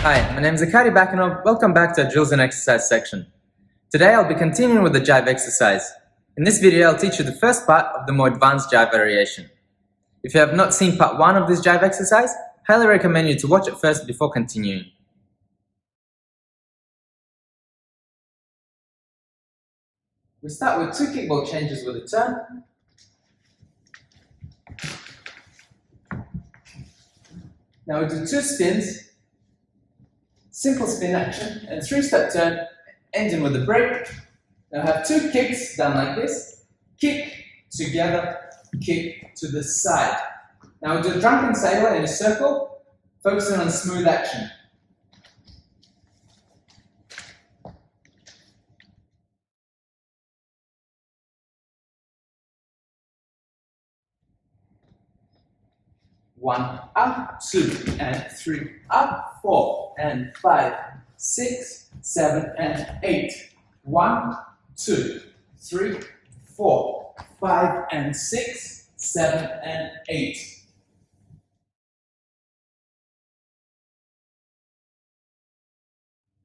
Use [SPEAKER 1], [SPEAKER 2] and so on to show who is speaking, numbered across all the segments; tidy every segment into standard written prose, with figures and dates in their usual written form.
[SPEAKER 1] Hi, my name is Arkady Bakenov. Welcome back to our drills and exercise section. Today I'll be continuing with the Jive exercise. In this video I'll teach you the first part of the more advanced Jive variation. If you have not seen part 1 of this Jive exercise, highly recommend you to watch it first before continuing. We start with 2 kickball changes with a turn. Now we do 2 spins, simple spin action, and 3-step turn, ending with a break. Now have 2 kicks done like this. Kick, together, kick to the side. Now we do a Drunken Sailor in a circle, focusing on smooth action. One, up, 2, and 3, up, 4, and 5, 6, 7, and 8. 1, 2, 3, 4, 5, and 6, 7, and 8.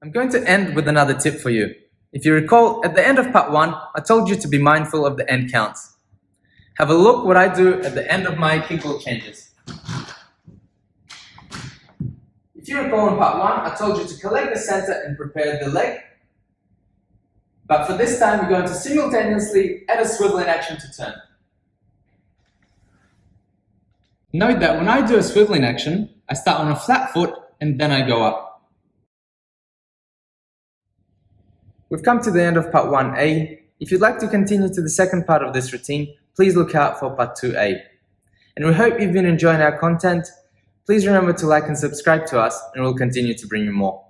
[SPEAKER 1] I'm going to end with another tip for you. If you recall, at the end of part 1, I told you to be mindful of the end counts. Have a look what I do at the end of my kickball changes. If you recall in part 1, I told you to collect the center and prepare the leg. But for this time, we're going to simultaneously add a swiveling action to turn. Note that when I do a swiveling action, I start on a flat foot and then I go up. We've come to the end of part 1A. If you'd like to continue to the second part of this routine, please look out for part 2A. And we hope you've been enjoying our content. Please remember to like and subscribe to us, and we'll continue to bring you more.